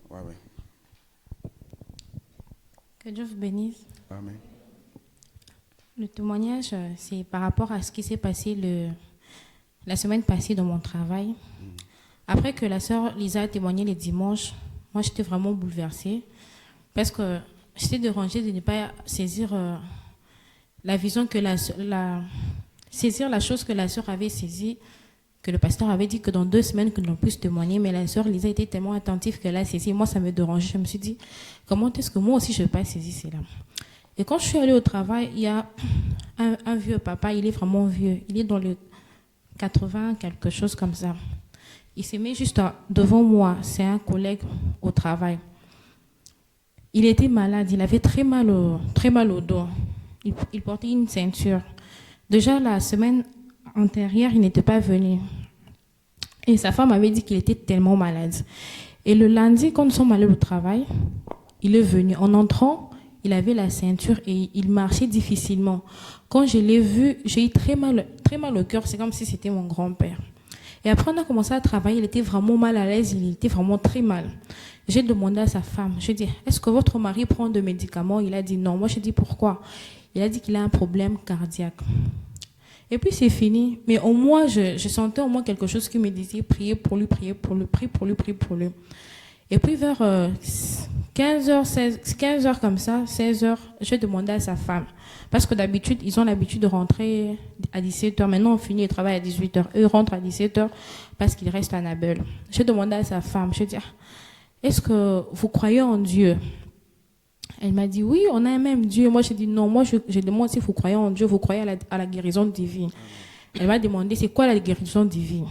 Ouais, ouais. Que Dieu vous bénisse. Amen. Le témoignage, c'est par rapport à ce qui s'est passé la semaine passée dans mon travail. Après que la sœur Lisa a témoigné les dimanches, moi j'étais vraiment bouleversée parce que j'étais dérangée de ne pas saisir la vision que saisir la chose que la sœur avait saisie, que le pasteur avait dit que dans 2 semaines que l'on puisse témoigner, mais la sœur Lisa était tellement attentive qu'elle a saisi. Moi ça me dérangeait. Je me suis dit, comment est-ce que moi aussi je ne vais pas saisir cela? Et quand je suis allée au travail, il y a un vieux papa, il est vraiment vieux, il est dans le 80, quelque chose comme ça. Il s'est mis juste devant moi, c'est un collègue au travail. Il était malade, il avait très mal au dos. Il portait une ceinture. Déjà la semaine antérieure, il n'était pas venu. Et sa femme avait dit qu'il était tellement malade. Et le lundi, quand nous sommes allés au travail, il est venu. En entrant, il avait la ceinture et il marchait difficilement. Quand je l'ai vu, j'ai eu très mal au cœur. C'est comme si c'était mon grand-père. Et après, on a commencé à travailler. Il était vraiment mal à l'aise. Il était vraiment très mal. J'ai demandé à sa femme. Je lui ai dit, est-ce que votre mari prend des médicaments? Il a dit non. Moi, je lui ai dit pourquoi? Il a dit qu'il a un problème cardiaque. Et puis, c'est fini. Mais au moins, je sentais au moins quelque chose qui me disait prier pour lui, prier pour lui, prier pour lui, prier pour lui. Et puis vers 15h comme ça, 16h, je demandais à sa femme. Parce que d'habitude, ils ont l'habitude de rentrer à 17h. Maintenant, on finit le travail à 18h. Eux rentrent à 17h parce qu'ils restent à Nabel. Je demandais à sa femme, je dis, est-ce que vous croyez en Dieu? Elle m'a dit, oui, on a un même Dieu. Moi, j'ai dit, non, moi, je demande si vous croyez en Dieu, vous croyez à la guérison divine. Elle m'a demandé, c'est quoi la guérison divine?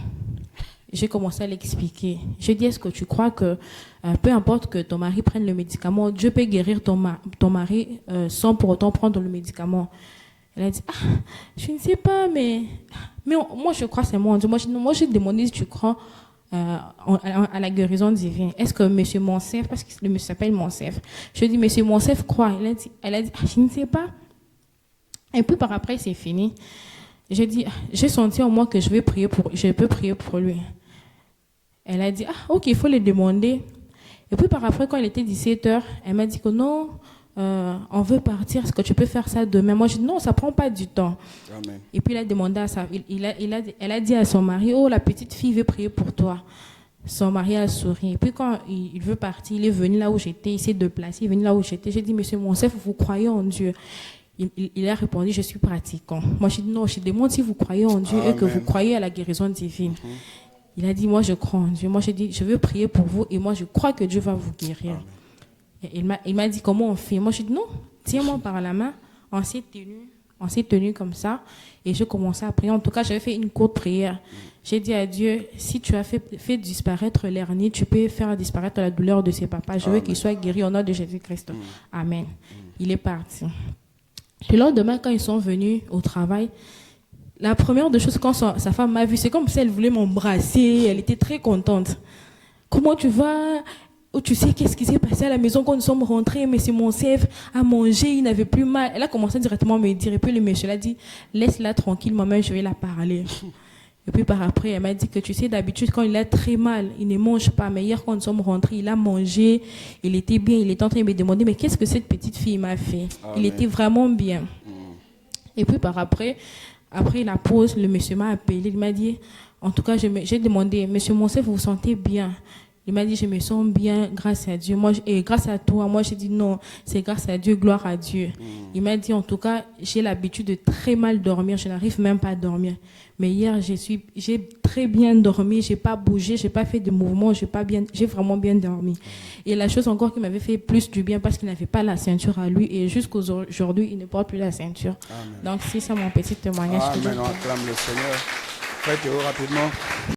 J'ai commencé à l'expliquer. J'ai dit, est-ce que tu crois que peu importe que ton mari prenne le médicament, Dieu peut guérir ton mari sans pour autant prendre le médicament? Elle a dit, je ne sais pas, mais moi je crois seulement en Dieu. Moi j'ai demandé si tu crois à la guérison divine. Est-ce que M. Monsef, parce que le monsieur s'appelle Monsef, je lui ai dit, M. Monsef croit. Elle a dit, je ne sais pas. Et puis par après, c'est fini. J'ai dit, j'ai senti en moi que je peux prier pour lui. Elle a dit, ok, il faut le demander. Et puis par après, quand il était 17h, elle m'a dit que non, on veut partir, est-ce que tu peux faire ça demain? Moi, je dis non, ça ne prend pas du temps. Amen. Et puis il a demandé à elle a dit à son mari, oh, la petite fille veut prier pour toi. Son mari a souri. Et puis quand il veut partir, il est venu là où j'étais, il s'est déplacé, il est venu là où j'étais. J'ai dit, monsieur Monsef, vous croyez en Dieu? Il a répondu, je suis pratiquant. Moi, je dis non, je demande si vous croyez en Dieu. Amen. Et que vous croyez à la guérison divine. Il a dit, moi, je crois en Dieu. Moi, je dis, je veux prier pour vous et moi, je crois que Dieu va vous guérir. Et il m'a dit, comment on fait? Moi, je dis, non, tiens-moi par la main. On s'est tenu comme ça et je commençais à prier. En tout cas, j'avais fait une courte prière. J'ai dit à Dieu, si tu as fait disparaître l'hernie, tu peux faire disparaître la douleur de ses papas. Je veux qu'il soit guéri au nom de Jésus-Christ. Amen. Il est parti. Le lendemain, quand ils sont venus au travail, la première des choses, quand sa femme m'a vu, c'est comme si elle voulait m'embrasser. Elle était très contente. Comment tu vas? Oh, tu sais qu'est-ce qui s'est passé à la maison quand nous sommes rentrés? Mais c'est Monsef à manger, il n'avait plus mal. Elle a commencé directement à me dire. Et puis le monsieur a dit, laisse-la tranquille, maman, je vais la parler. Et puis par après, elle m'a dit que tu sais, d'habitude, quand il a très mal, il ne mange pas. Mais hier, quand nous sommes rentrés, il a mangé, il était bien, il était en train de me demander, mais qu'est-ce que cette petite fille m'a fait? Amen. Il était vraiment bien. Et puis par après la pause, le monsieur m'a appelé, il m'a dit, en tout cas, j'ai demandé, monsieur Monsef, vous vous sentez bien? Il m'a dit, je me sens bien grâce à Dieu. Et grâce à toi, moi, j'ai dit non, c'est grâce à Dieu, gloire à Dieu. Il m'a dit, en tout cas, j'ai l'habitude de très mal dormir. Je n'arrive même pas à dormir. Mais hier, j'ai très bien dormi. Je n'ai pas bougé, je n'ai pas fait de mouvement. J'ai vraiment bien dormi. Et la chose encore qui m'avait fait plus du bien, parce qu'il n'avait pas la ceinture à lui. Et jusqu'aujourd'hui, il ne porte plus la ceinture. Amen. Donc, c'est ça mon petit témoignage. Amen. On acclame le Seigneur. Faites-le rapidement.